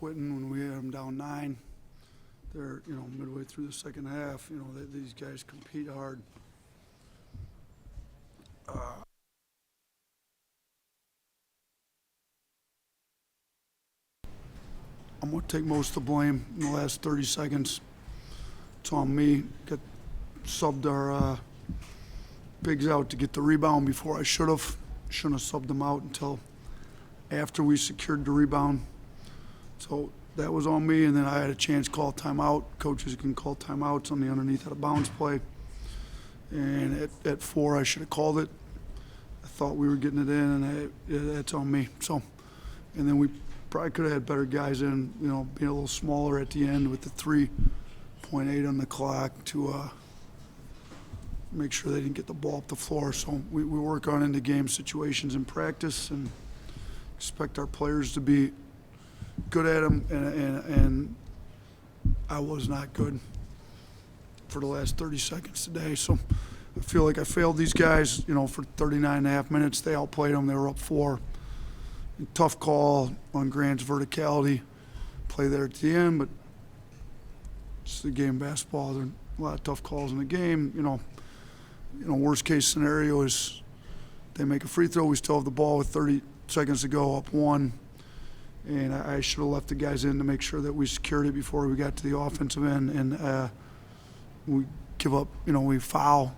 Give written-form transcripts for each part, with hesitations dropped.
quitting when we had them down 9. They're, midway through the second half, these guys compete hard. I'm going to take most of the blame in the last 30 seconds. It's on me. Got subbed our bigs out to get the rebound before I should have. Shouldn't have subbed them out until after we secured the rebound. So that was on me, and then I had a chance to call timeout. Coaches can call timeouts on the underneath out of bounds play. And at 4, I should have called it. I thought we were getting it in, and that's on me. So, and then we probably could have had better guys in, being a little smaller at the end with the 3.8 on the clock to make sure they didn't get the ball up the floor. So we work on into game situations in practice and expect our players to be good at them, and I was not good for the last 30 seconds today. So I feel like I failed these guys, for 39 and a half minutes. They outplayed them. They were up 4. Tough call on Grant's verticality. Play there at the end, but it's the game of basketball. There are a lot of tough calls in the game. Worst case scenario is they make a free throw. We still have the ball with 30 seconds to go, up 1. And I should have left the guys in to make sure that we secured it before we got to the offensive end. And we give up, we foul,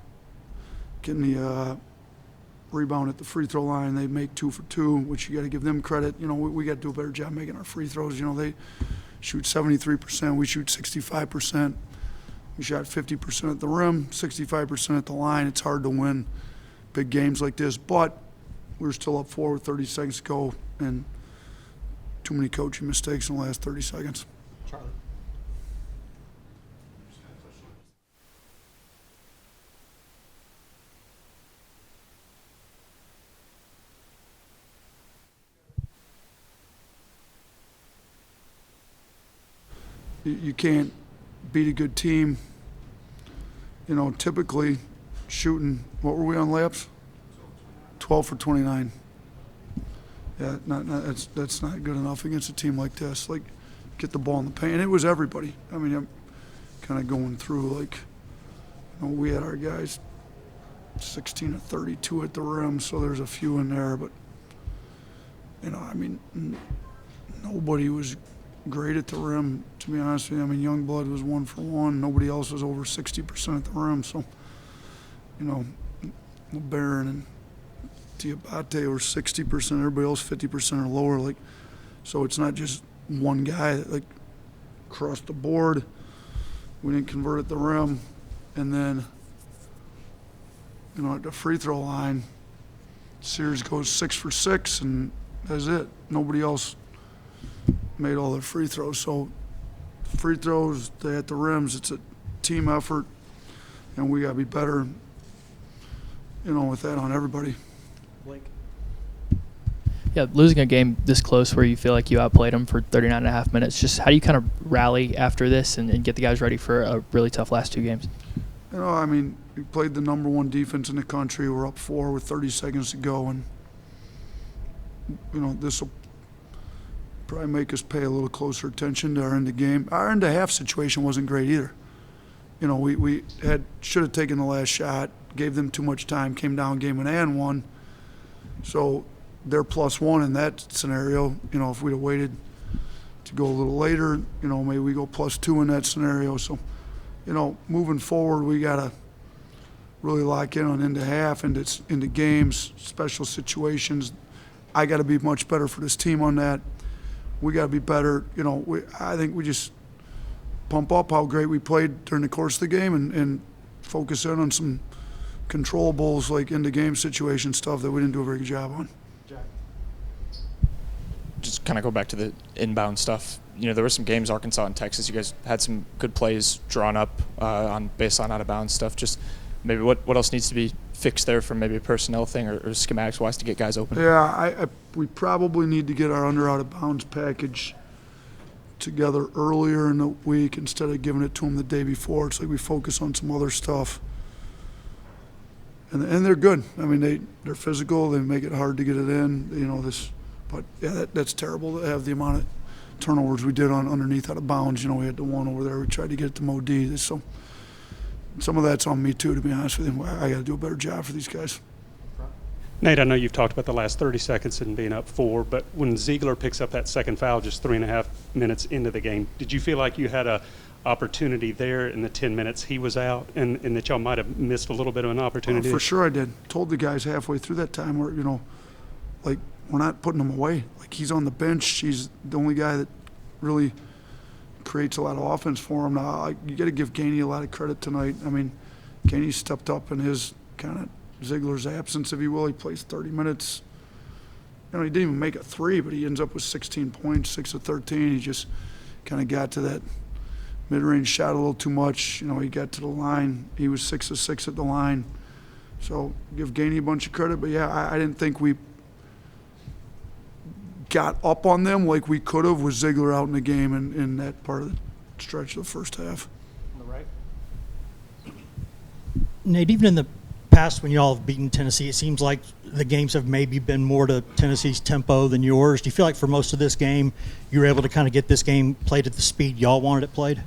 getting the rebound at the free throw line. They make 2 for 2, which you got to give them credit. We got to do a better job making our free throws. They shoot 73%. We shoot 65%. We shot 50% at the rim, 65% at the line. It's hard to win big games like this, but we're still up 4 with 30 seconds to go, and too many coaching mistakes in the last 30 seconds. Charlie. You can't beat a good team. Typically shooting, what were we on layups? 12 for 29. Yeah, that's not good enough against a team like this. Like, get the ball in the paint. And it was everybody. I mean, I'm kind of going through, we had our guys 16 to 32 at the rim, so there's a few in there. But, nobody was great at the rim, to be honest with you. Youngblood was 1 for 1. Nobody else was over 60% at the rim. So, LeBaron and Diabate were 60%. Everybody else 50% or lower. So it's not just one guy that, across the board. We didn't convert at the rim. And then, at the free throw line, Sears goes 6 for 6, and that's it. Nobody else made all their free throws. So free throws, they at the rims, it's a team effort, and we got to be better, with that on everybody. Blake. Yeah, losing a game this close where you feel like you outplayed them for 39 and a half minutes, just how do you kind of rally after this and get the guys ready for a really tough last 2 games? We played the number 1 defense in the country. We're up 4 with 30 seconds to go, and, this will probably make us pay a little closer attention to our end of game. Our end of half situation wasn't great either. We should have taken the last shot, gave them too much time, came down game and won. So they're +1 in that scenario. If we'd have waited to go a little later, maybe we go +2 in that scenario. So, moving forward, we got to really lock in on end of half, into games, special situations. I got to be much better for this team on that. We got to be better. I think we just pump up how great we played during the course of the game and focus in on some controllables, like end-of-game situation stuff that we didn't do a very good job on. Jack. Just kind of go back to the inbound stuff. There were some games, Arkansas and Texas. You guys had some good plays drawn up on baseline out-of-bounds stuff. Just maybe what else needs to be fixed there from maybe a personnel thing or schematics-wise to get guys open? Yeah, we probably need to get our out-of-bounds package together earlier in the week instead of giving it to them the day before. It's like we focus on some other stuff. And they're good. They're physical. They make it hard to get it in. But yeah, that's terrible to have the amount of turnovers we did on underneath out of bounds. We had the one over there. We tried to get it to Modi. So some of that's on me too, to be honest with you. I got to do a better job for these guys. Nate, I know you've talked about the last 30 seconds and being up 4, but when Ziegler picks up that second foul just 3.5 minutes into the game, did you feel like you had a opportunity there in the 10 minutes he was out, and that y'all might have missed a little bit of an opportunity? For sure I did. Told the guys halfway through that time where, like, we're not putting him away. Like, he's on the bench. He's the only guy that really creates a lot of offense for him. Now, you got to give Gainey a lot of credit tonight. I mean, Gainey stepped up in his kind of Ziegler's absence, if you will. He plays 30 minutes. He didn't even make a three, but he ends up with 16 points, 6 of 13. He just kind of got to that mid-range shot a little too much. He got to the line. He was 6 of 6 at the line. So give Gainey a bunch of credit. But, yeah, I didn't think we got up on them like we could have with Ziegler out in the game in that part of the stretch of the first half. On the right? Nate, even in the past when y'all have beaten Tennessee, it seems like the games have maybe been more to Tennessee's tempo than yours. Do you feel like for most of this game you were able to kind of get this game played at the speed y'all wanted it played?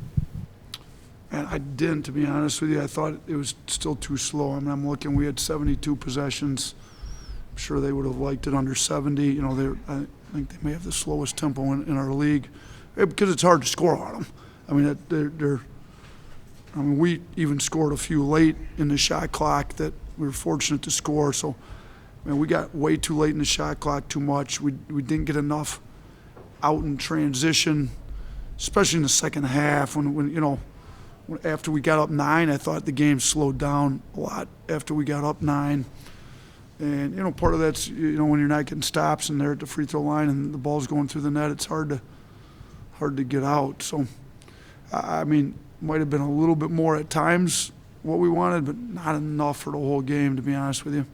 And I didn't, to be honest with you. I thought it was still too slow. I mean, I'm looking, we had 72 possessions. I'm sure they would have liked it under 70. I think they may have the slowest tempo in our league because it's hard to score on them. I mean, we even scored a few late in the shot clock that we were fortunate to score. So, we got way too late in the shot clock, too much. We didn't get enough out in transition, especially in the second half when after we got up 9, I thought the game slowed down a lot after we got up 9. And, part of that's, when you're not getting stops and they're at the free throw line and the ball's going through the net, it's hard to get out. So, I mean, might have been a little bit more at times what we wanted, but not enough for the whole game, to be honest with you.